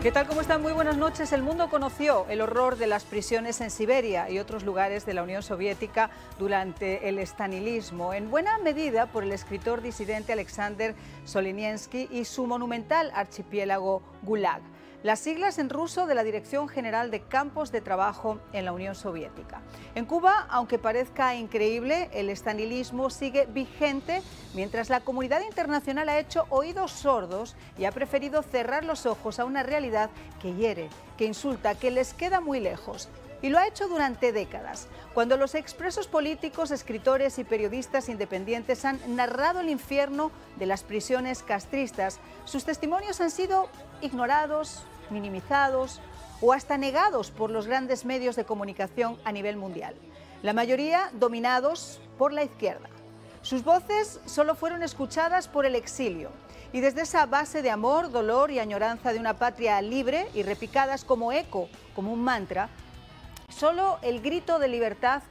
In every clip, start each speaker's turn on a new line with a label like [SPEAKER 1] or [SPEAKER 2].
[SPEAKER 1] ¿Qué tal? ¿Cómo están? Muy buenas noches. El mundo conoció el horror de las prisiones en Siberia y otros lugares de la Unión Soviética durante el estalinismo, en buena medida por el escritor disidente Alexander Solzhenitsyn y su monumental archipiélago Gulag, las siglas en ruso de la Dirección General de Campos de Trabajo en la Unión Soviética. En Cuba, aunque parezca increíble, el estalinismo sigue vigente mientras la comunidad internacional ha hecho oídos sordos y ha preferido cerrar los ojos a una realidad que hiere, que insulta, que les queda muy lejos. Y lo ha hecho durante décadas. Cuando los expresos políticos, escritores y periodistas independientes han narrado el infierno de las prisiones castristas, sus testimonios han sido ignorados, minimizados o hasta negados por los grandes medios de comunicación a nivel mundial, la mayoría dominados por la izquierda. Sus voces solo fueron escuchadas por el exilio y desde esa base de amor, dolor y añoranza de una patria libre y repicadas como eco, como un mantra, solo el grito de libertad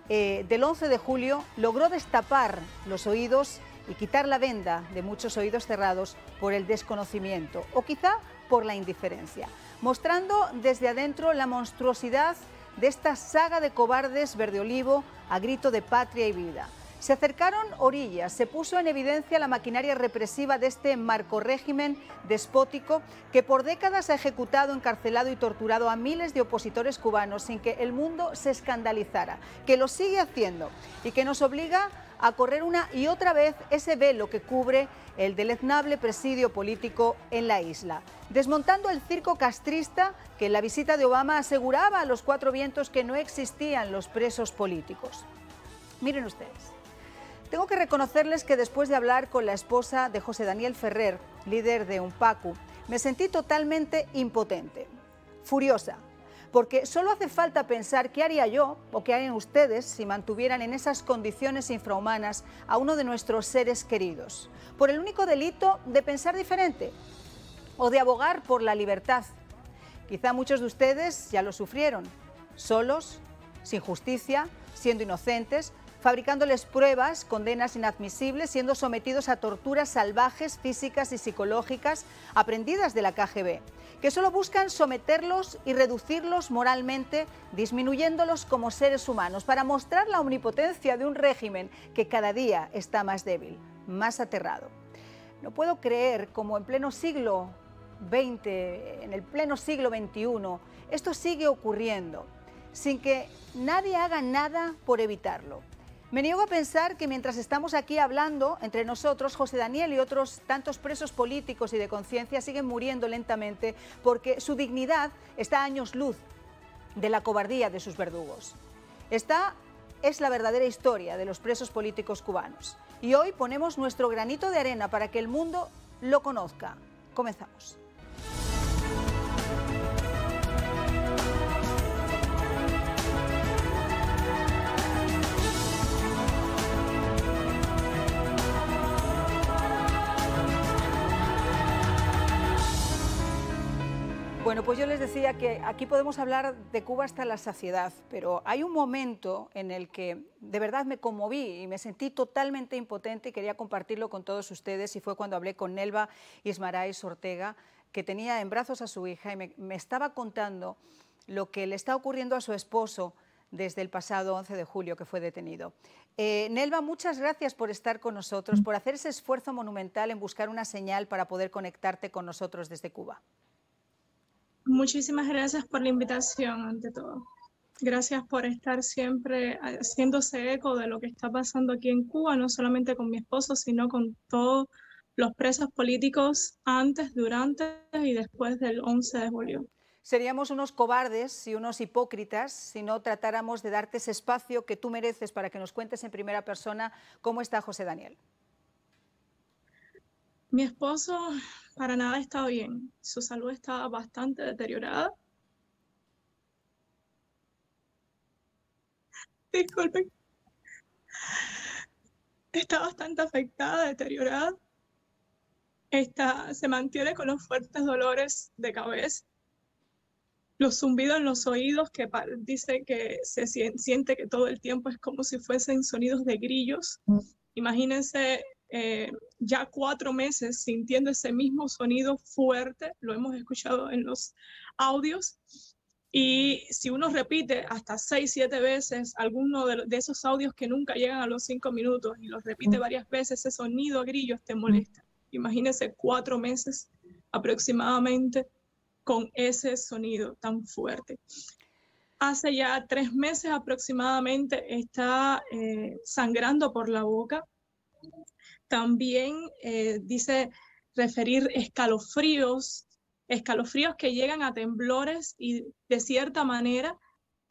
[SPEAKER 1] del 11 de julio logró destapar los oídos y quitar la venda de muchos oídos cerrados por el desconocimiento o quizá por la indiferencia, mostrando desde adentro la monstruosidad de esta saga de cobardes verde olivo a grito de patria y vida. Se acercaron orillas, se puso en evidencia la maquinaria represiva de este narcorrégimen despótico que por décadas ha ejecutado, encarcelado y torturado a miles de opositores cubanos sin que el mundo se escandalizara, que lo sigue haciendo y que nos obliga a correr una y otra vez ese velo que cubre el deleznable presidio político en la isla, desmontando el circo castrista que en la visita de Obama aseguraba a los cuatro vientos que no existían los presos políticos. Miren ustedes. Tengo que reconocerles que después de hablar con la esposa de José Daniel Ferrer, líder de UNPACU, me sentí totalmente impotente, furiosa, porque solo hace falta pensar qué haría yo o qué harían ustedes si mantuvieran en esas condiciones infrahumanas a uno de nuestros seres queridos, por el único delito de pensar diferente o de abogar por la libertad. Quizá muchos de ustedes ya lo sufrieron, solos, sin justicia, siendo inocentes, fabricándoles pruebas, condenas inadmisibles, siendo sometidos a torturas salvajes, físicas y psicológicas, aprendidas de la KGB, que solo buscan someterlos y reducirlos moralmente, disminuyéndolos como seres humanos, para mostrar la omnipotencia de un régimen que cada día está más débil, más aterrado. No puedo creer cómo en pleno siglo XX, en el pleno siglo XXI, esto sigue ocurriendo, sin que nadie haga nada por evitarlo. Me niego a pensar que mientras estamos aquí hablando entre nosotros, José Daniel y otros tantos presos políticos y de conciencia siguen muriendo lentamente porque su dignidad está a años luz de la cobardía de sus verdugos. Esta es la verdadera historia de los presos políticos cubanos y hoy ponemos nuestro granito de arena para que el mundo lo conozca. Comenzamos. Bueno, pues yo les decía que aquí podemos hablar de Cuba hasta la saciedad, pero hay un momento en el que de verdad me conmoví y me sentí totalmente impotente y quería compartirlo con todos ustedes, y fue cuando hablé con Nelva Ismarais Ortega, que tenía en brazos a su hija y me estaba contando lo que le está ocurriendo a su esposo desde el pasado 11 de julio que fue detenido. Nelva, muchas gracias por estar con nosotros, por hacer ese esfuerzo monumental en buscar una señal para poder conectarte con nosotros desde Cuba.
[SPEAKER 2] Muchísimas gracias por la invitación, ante todo. Gracias por estar siempre haciéndose eco de lo que está pasando aquí en Cuba, no solamente con mi esposo, sino con todos los presos políticos antes, durante y después del 11 de julio.
[SPEAKER 1] Seríamos unos cobardes y unos hipócritas si no tratáramos de darte ese espacio que tú mereces para que nos cuentes en primera persona cómo está José Daniel.
[SPEAKER 2] Mi esposo para nada estaba bien, su salud estaba bastante deteriorada. Disculpen. Está bastante afectada, deteriorada. Se mantiene con los fuertes dolores de cabeza, los zumbidos en los oídos, que dice que siente que todo el tiempo es como si fuesen sonidos de grillos. Imagínense ya 4 meses sintiendo ese mismo sonido fuerte, lo hemos escuchado en los audios, y si uno repite hasta 6, 7 veces alguno de esos audios que nunca llegan a los 5 minutos y los repite varias veces, ese sonido a grillos te molesta. Imagínese 4 meses aproximadamente con ese sonido tan fuerte. Hace ya 3 meses aproximadamente está sangrando por la boca. También dice referir escalofríos que llegan a temblores y de cierta manera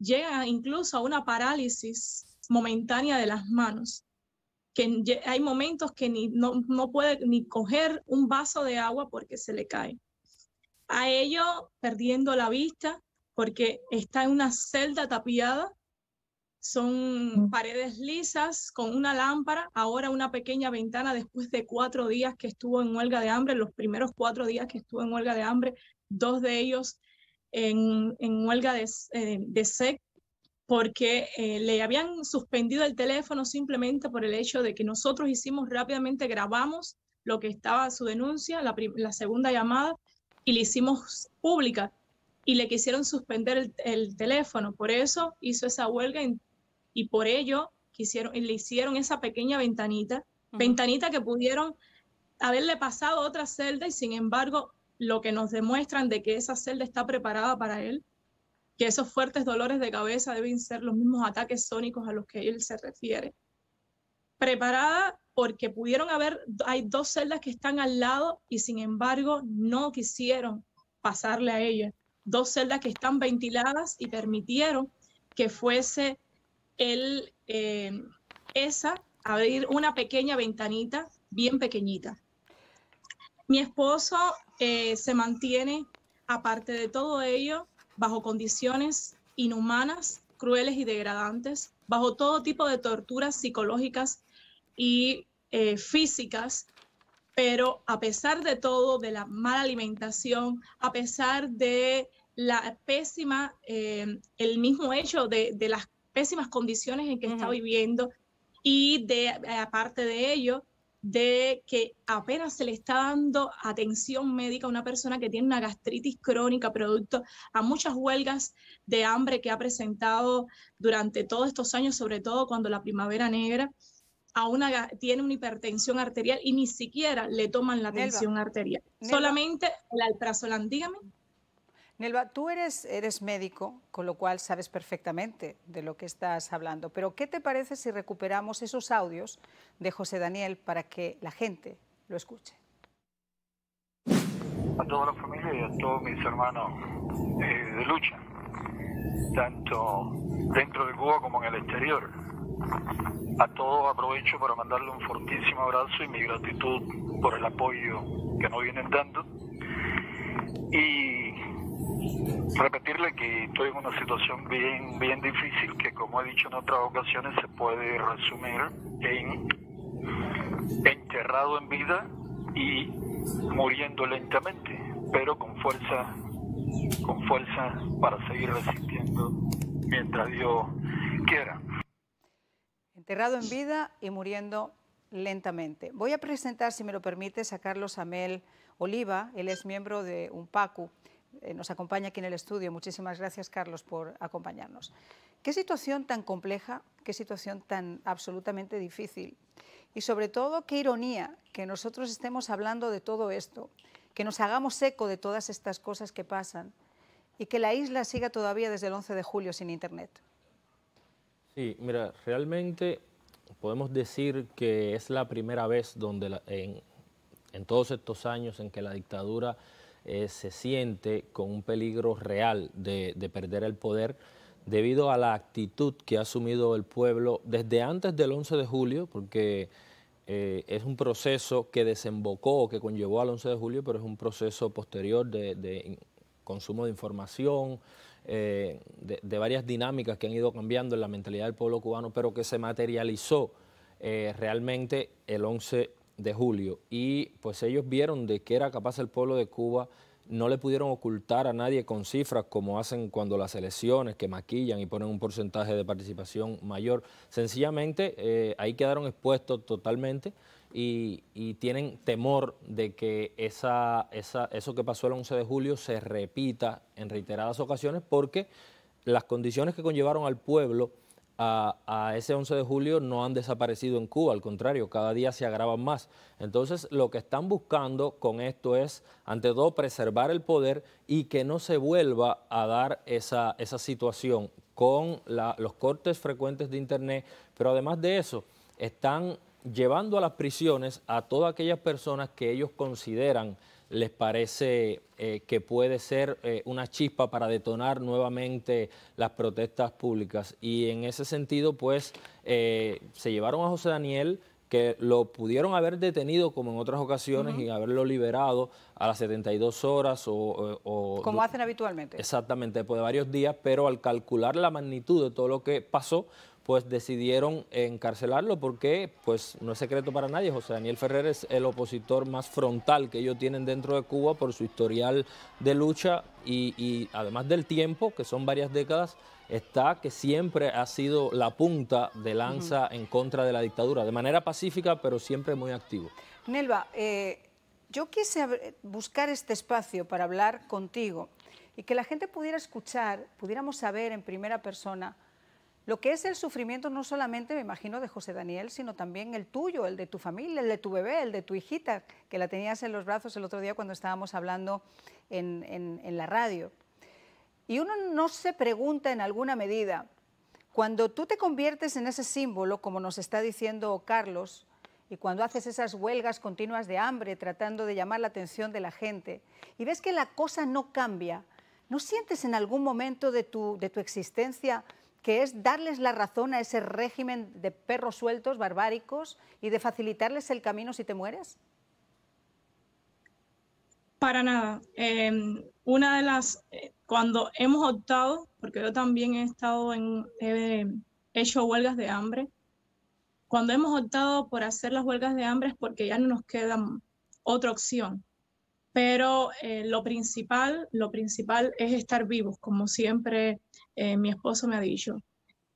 [SPEAKER 2] llegan incluso a una parálisis momentánea de las manos. Que hay momentos que no puede ni coger un vaso de agua porque se le cae. A ello perdiendo la vista porque está en una celda tapiada. Son paredes lisas con una lámpara, ahora una pequeña ventana después de 4 días que estuvo en huelga de hambre, los primeros 4 días que estuvo en huelga de hambre, 2 de ellos en huelga de sed, porque le habían suspendido el teléfono simplemente por el hecho de que nosotros hicimos rápidamente, grabamos lo que estaba su denuncia, la segunda llamada, y la hicimos pública, y le quisieron suspender el teléfono. Por eso hizo esa huelga y por ello le hicieron esa pequeña ventanita que pudieron haberle pasado a otra celda, y sin embargo lo que nos demuestran de que esa celda está preparada para él, que esos fuertes dolores de cabeza deben ser los mismos ataques sónicos a los que él se refiere. Preparada porque hay 2 celdas que están al lado y sin embargo no quisieron pasarle a ella. 2 celdas que están ventiladas y permitieron que fuese abrir una pequeña ventanita bien pequeñita. Mi esposo se mantiene, aparte de todo ello, bajo condiciones inhumanas, crueles y degradantes, bajo todo tipo de torturas psicológicas y físicas, pero a pesar de todo, de la mala alimentación, a pesar de la pésima, el mismo hecho de las pésimas condiciones en que está viviendo, y aparte de ello, de que apenas se le está dando atención médica a una persona que tiene una gastritis crónica producto a muchas huelgas de hambre que ha presentado durante todos estos años, sobre todo cuando la primavera negra, tiene una hipertensión arterial y ni siquiera le toman la tensión arterial. Solamente el alprazolam. Dígame.
[SPEAKER 1] Nelva, tú eres médico, con lo cual sabes perfectamente de lo que estás hablando, pero ¿qué te parece si recuperamos esos audios de José Daniel para que la gente lo escuche?
[SPEAKER 3] A toda la familia y a todos mis hermanos de lucha, tanto dentro de Cuba como en el exterior. A todos aprovecho para mandarle un fortísimo abrazo y mi gratitud por el apoyo que nos vienen dando. Y repetirle que estoy en una situación bien difícil que, como he dicho en otras ocasiones, se puede resumir en enterrado en vida y muriendo lentamente, pero con fuerza para seguir resistiendo mientras Dios quiera.
[SPEAKER 1] Enterrado en vida y muriendo lentamente. Voy a presentar, si me lo permites, a Carlos Amel Oliva. Él es miembro de UNPACU. Nos acompaña aquí en el estudio. Muchísimas gracias, Carlos, por acompañarnos. Qué situación tan compleja, qué situación tan absolutamente difícil. Y sobre todo, qué ironía que nosotros estemos hablando de todo esto, que nos hagamos eco de todas estas cosas que pasan y que la isla siga todavía desde el 11 de julio sin Internet. Sí, mira, realmente podemos decir que es la primera vez donde en todos estos años en que la dictadura se siente con un peligro real de perder el poder debido a la actitud que ha asumido el pueblo desde antes del 11 de julio, porque es un proceso que desembocó, que conllevó al 11 de julio, pero es un proceso posterior de consumo de información, de varias dinámicas que han ido cambiando en la mentalidad del pueblo cubano, pero que se materializó realmente el 11 de julio. Y pues ellos vieron de qué era capaz el pueblo de Cuba, no le pudieron ocultar a nadie con cifras como hacen cuando las elecciones, que maquillan y ponen un porcentaje de participación mayor. Sencillamente ahí quedaron expuestos totalmente
[SPEAKER 4] y tienen temor de que eso que pasó el 11 de julio se repita en reiteradas ocasiones, porque las condiciones que conllevaron al pueblo a ese 11 de julio no han desaparecido en Cuba, al contrario, cada día se agravan más. Entonces, lo que están buscando con esto es, ante todo, preservar el poder y que no se vuelva a dar esa situación con los cortes frecuentes de Internet, pero además de eso, están llevando a las prisiones a todas aquellas personas que ellos consideran les parece que puede ser una chispa para detonar nuevamente las protestas públicas. Y en ese sentido, pues, se llevaron a José Daniel, que lo pudieron haber detenido como en otras ocasiones y haberlo liberado a las 72 horas o
[SPEAKER 1] como hacen habitualmente.
[SPEAKER 4] Exactamente, después de varios días, pero al calcular la magnitud de todo lo que pasó, pues decidieron encarcelarlo porque, pues, no es secreto para nadie, José Daniel Ferrer es el opositor más frontal que ellos tienen dentro de Cuba por su historial de lucha y además del tiempo, que son varias décadas, está que siempre ha sido la punta de lanza en contra de la dictadura, de manera pacífica, pero siempre muy activo.
[SPEAKER 1] Nelva, yo quise buscar este espacio para hablar contigo y que la gente pudiera escuchar, pudiéramos saber en primera persona lo que es el sufrimiento no solamente, me imagino, de José Daniel, sino también el tuyo, el de tu familia, el de tu bebé, el de tu hijita, que la tenías en los brazos el otro día cuando estábamos hablando en la radio. Y uno no se pregunta en alguna medida, cuando tú te conviertes en ese símbolo, como nos está diciendo Carlos, y cuando haces esas huelgas continuas de hambre tratando de llamar la atención de la gente, y ves que la cosa no cambia, ¿no sientes en algún momento de tu existencia que es darles la razón a ese régimen de perros sueltos, barbáricos, y de facilitarles el camino si te mueres?
[SPEAKER 2] Para nada. Una de las, cuando hemos optado, porque yo también he hecho huelgas de hambre, cuando hemos optado por hacer las huelgas de hambre es porque ya no nos queda otra opción. Pero lo principal es estar vivos, como siempre mi esposo me ha dicho.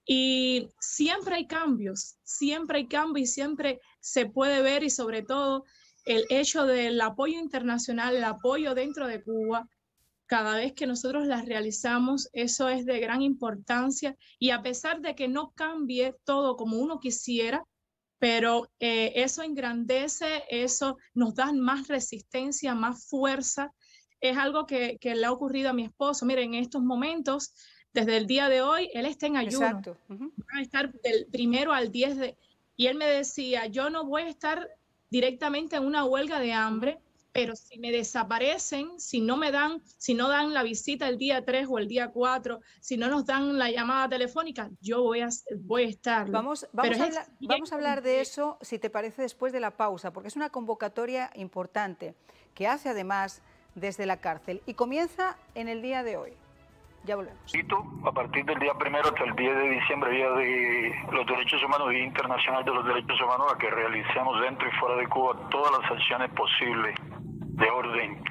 [SPEAKER 2] Y siempre hay cambios y siempre se puede ver, y sobre todo el hecho del apoyo internacional, el apoyo dentro de Cuba, cada vez que nosotros las realizamos, eso es de gran importancia, y a pesar de que no cambie todo como uno quisiera, pero eso engrandece, eso nos da más resistencia, más fuerza. Es algo que le ha ocurrido a mi esposo. Miren, en estos momentos, desde el día de hoy, él está en ayuno.
[SPEAKER 1] Exacto.
[SPEAKER 2] Va a estar del 1 al 10 y él me decía, yo no voy a estar directamente en una huelga de hambre, pero si me desaparecen, si no dan la visita el día 3 o el día 4, si no nos dan la llamada telefónica, yo voy a estar.
[SPEAKER 1] Vamos a hablar de eso, si te parece, después de la pausa, porque es una convocatoria importante que hace además desde la cárcel y comienza en el día de hoy. Ya volvemos.
[SPEAKER 3] A partir del día 1 hasta el 10 de diciembre, Día de los Derechos Humanos, Día Internacional de los Derechos Humanos, a que realicemos dentro y fuera de Cuba todas las acciones posibles de orden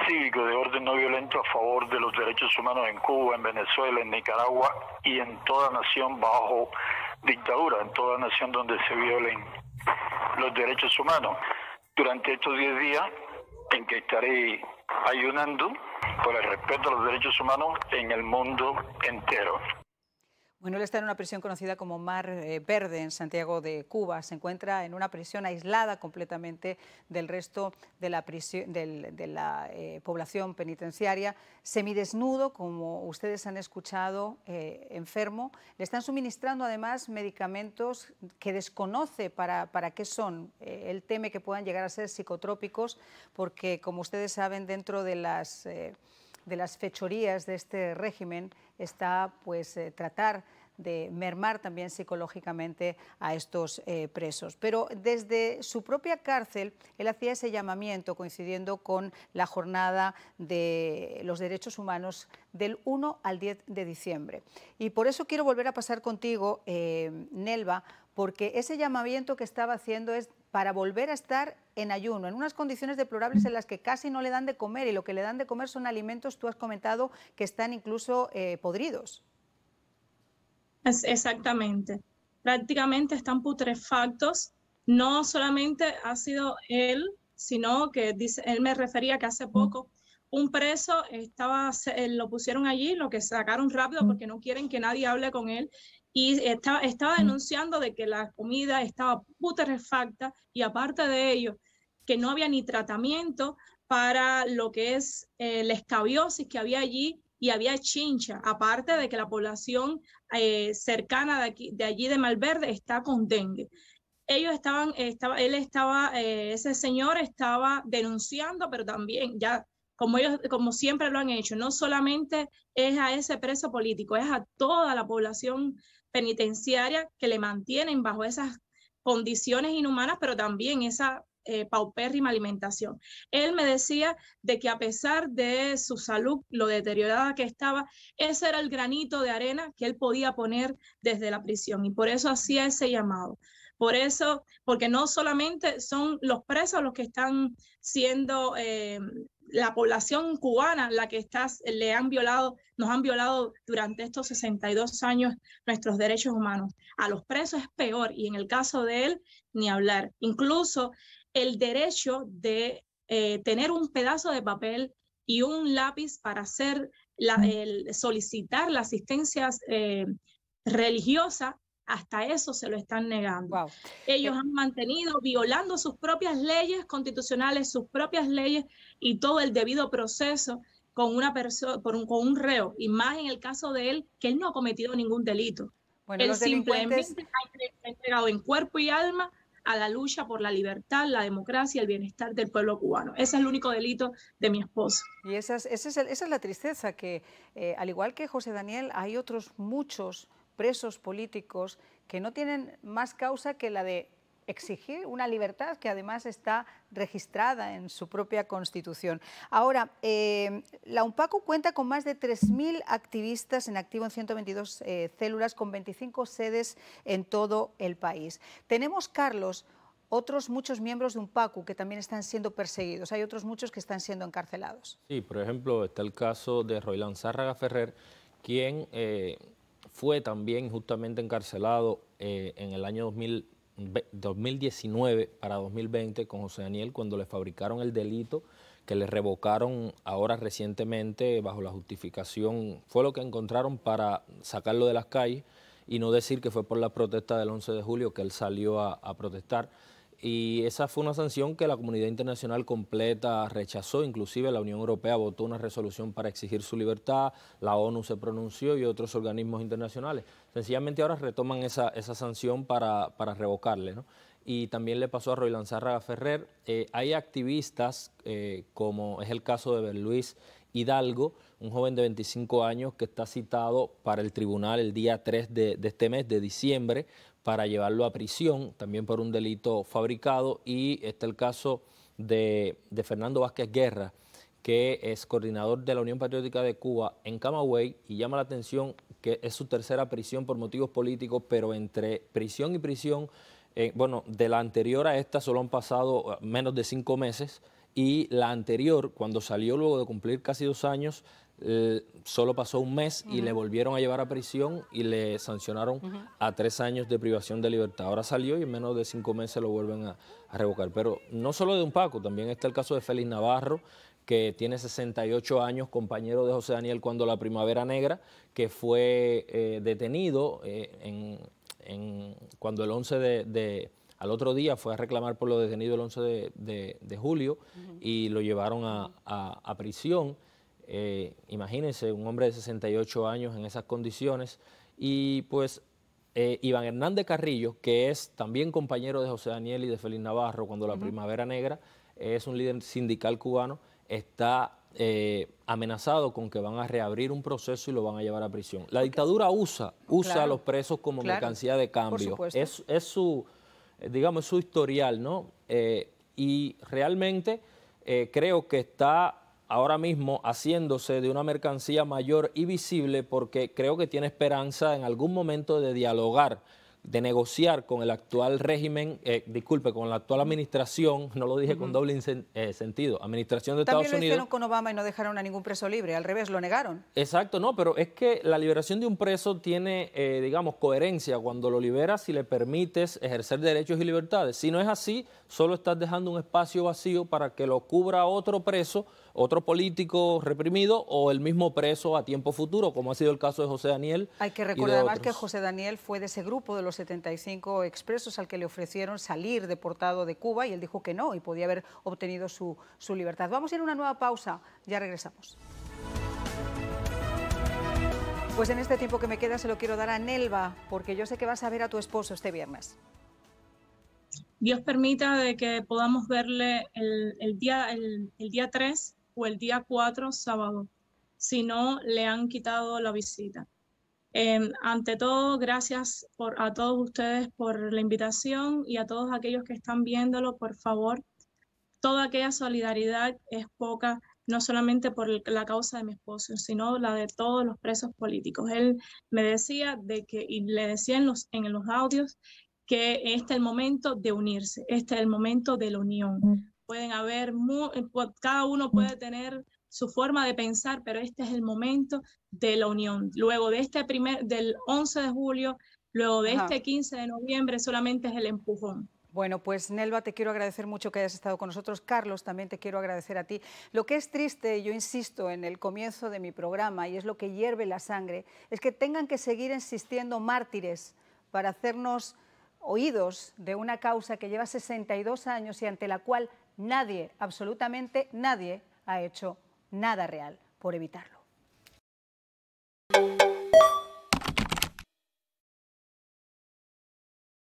[SPEAKER 3] cívico, de orden no violento a favor de los derechos humanos en Cuba, en Venezuela, en Nicaragua y en toda nación bajo dictadura, en toda nación donde se violen los derechos humanos. Durante estos 10 días en que estaré ayunando por el respeto a los derechos humanos en el mundo entero.
[SPEAKER 1] Bueno, él está en una prisión conocida como Mar Verde, en Santiago de Cuba. Se encuentra en una prisión aislada completamente del resto de la población penitenciaria, semidesnudo, como ustedes han escuchado, enfermo. Le están suministrando además medicamentos que desconoce para qué son. Él teme que puedan llegar a ser psicotrópicos porque, como ustedes saben, dentro de las fechorías de este régimen está pues tratar de mermar también psicológicamente a estos presos. Pero desde su propia cárcel él hacía ese llamamiento coincidiendo con la jornada de los derechos humanos del 1 al 10 de diciembre. Y por eso quiero volver a pasar contigo, Nelva, porque ese llamamiento que estaba haciendo es para volver a estar en ayuno, en unas condiciones deplorables en las que casi no le dan de comer, y lo que le dan de comer son alimentos, tú has comentado, que están incluso podridos.
[SPEAKER 2] Exactamente. Prácticamente están putrefactos no solamente ha sido él, sino que dice, él me refería que hace poco un preso lo pusieron allí, lo que sacaron rápido porque no quieren que nadie hable con él, y estaba denunciando de que la comida estaba putrefacta y aparte de ello, que no había ni tratamiento para lo que es la escabiosis que había allí y había chincha, aparte de que la población cercana de allí de Malverde está con dengue. Ese señor estaba denunciando, pero también ya, como siempre lo han hecho, no solamente es a ese preso político, es a toda la población penitenciaria que le mantienen bajo esas condiciones inhumanas, pero también esa paupérrima alimentación. Él me decía de que a pesar de su salud, lo deteriorada que estaba, ese era el granito de arena que él podía poner desde la prisión y por eso hacía ese llamado. Por eso, porque no solamente son los presos los que están siendo la población cubana la que nos han violado durante estos 62 años nuestros derechos humanos. A los presos es peor y en el caso de él, ni hablar. Incluso el derecho de tener un pedazo de papel y un lápiz para solicitar la asistencia religiosa, hasta eso se lo están negando. Wow. Ellos han mantenido violando sus propias leyes constitucionales, sus propias leyes y todo el debido proceso con una persona, con un reo, y más en el caso de él, que él no ha cometido ningún delito. Bueno, él simplemente ha entregado en cuerpo y alma a la lucha por la libertad, la democracia y el bienestar del pueblo cubano. Ese es el único delito de mi esposo.
[SPEAKER 1] Y esa es la tristeza, que al igual que José Daniel, hay otros muchos presos políticos que no tienen más causa que la de exigir una libertad que además está registrada en su propia Constitución. Ahora, la UNPACU cuenta con más de 3.000 activistas en activo en 122 células con 25 sedes en todo el país. Tenemos, Carlos, otros muchos miembros de UNPACU que también están siendo perseguidos. Hay otros muchos que están siendo encarcelados.
[SPEAKER 4] Sí, por ejemplo, está el caso de Roilán Zárraga Ferrer, quien fue también justamente encarcelado en el año 2019 para 2020 con José Daniel, cuando le fabricaron el delito que le revocaron ahora recientemente bajo la justificación. Fue lo que encontraron para sacarlo de las calles y no decir que fue por la protesta del 11 de julio que él salió a protestar. Y esa fue una sanción que la comunidad internacional completa rechazó. Inclusive la Unión Europea votó una resolución para exigir su libertad, la ONU se pronunció y otros organismos internacionales. Sencillamente ahora retoman esa sanción para revocarle, ¿no? Y también le pasó a Roilán Zárraga Ferrer. Hay activistas, como es el caso de Berluis Hidalgo, un joven de 25 años que está citado para el tribunal el día 3 de este mes, de diciembre, para llevarlo a prisión, también por un delito fabricado. Y está el caso de Fernando Vázquez Guerra, que es coordinador de la Unión Patriótica de Cuba en Camagüey, y llama la atención que es su tercera prisión por motivos políticos, pero entre prisión y prisión, bueno, de la anterior a esta solo han pasado menos de 5 meses, y la anterior, cuando salió luego de cumplir casi 2 años, solo pasó un mes y le volvieron a llevar a prisión y le sancionaron a 3 años de privación de libertad. Ahora salió y en menos de 5 meses lo vuelven a revocar. Pero no solo de UNPACU, también está el caso de Félix Navarro, que tiene 68 años, compañero de José Daniel cuando la Primavera Negra, que fue detenido cuando el 11 al otro día fue a reclamar por lo detenido el 11 de julio y lo llevaron a prisión. Imagínense, un hombre de 68 años en esas condiciones. Y pues Iván Hernández Carrillo, que es también compañero de José Daniel y de Félix Navarro cuando la Primavera Negra, es un líder sindical cubano, está amenazado con que van a reabrir un proceso y lo van a llevar a prisión. La dictadura usa a los presos como mercancía de cambio. Es su, digamos, su historial, ¿no? Y realmente creo que está ahora mismo haciéndose de una mercancía mayor y visible, porque creo que tiene esperanza en algún momento de dialogar de negociar con el actual régimen, con la actual administración, no lo dije con doble sentido, administración de Estados Unidos.
[SPEAKER 1] También lo hicieron con Obama y no dejaron a ningún preso libre, al revés, lo negaron.
[SPEAKER 4] Exacto, no, pero es que la liberación de un preso tiene, digamos, coherencia cuando lo liberas y le permites ejercer derechos y libertades. Si no es así, solo estás dejando un espacio vacío para que lo cubra otro preso, otro político reprimido o el mismo preso a tiempo futuro, como ha sido el caso de José Daniel.
[SPEAKER 1] Hay que recordar además que José Daniel fue de ese grupo de los 75 expresos al que le ofrecieron salir deportado de Cuba y él dijo que no y podía haber obtenido su libertad. Vamos a ir a una nueva pausa, ya regresamos. Pues en este tiempo que me queda se lo quiero dar a Nelva, porque yo sé que vas a ver a tu esposo este viernes.
[SPEAKER 2] Dios permita de que podamos verle el día 3 o el día 4, sábado. Si no, le han quitado la visita. Ante todo, gracias a todos ustedes por la invitación y a todos aquellos que están viéndolo, por favor. Toda aquella solidaridad es poca, no solamente por la causa de mi esposo, sino la de todos los presos políticos. Él me decía y le decía en los audios que este es el momento de unirse, este es el momento de la unión. Pueden haber, cada uno puede tener su forma de pensar, pero este es el momento de la unión. Luego de del 11 de julio, luego de este 15 de noviembre, solamente es el empujón.
[SPEAKER 1] Bueno, pues Nelva, te quiero agradecer mucho que hayas estado con nosotros. Carlos, también te quiero agradecer a ti. Lo que es triste, yo insisto en el comienzo de mi programa, y es lo que hierve la sangre, es que tengan que seguir existiendo mártires para hacernos oídos de una causa que lleva 62 años y ante la cual nadie, absolutamente nadie, ha hecho nada real por evitarlo.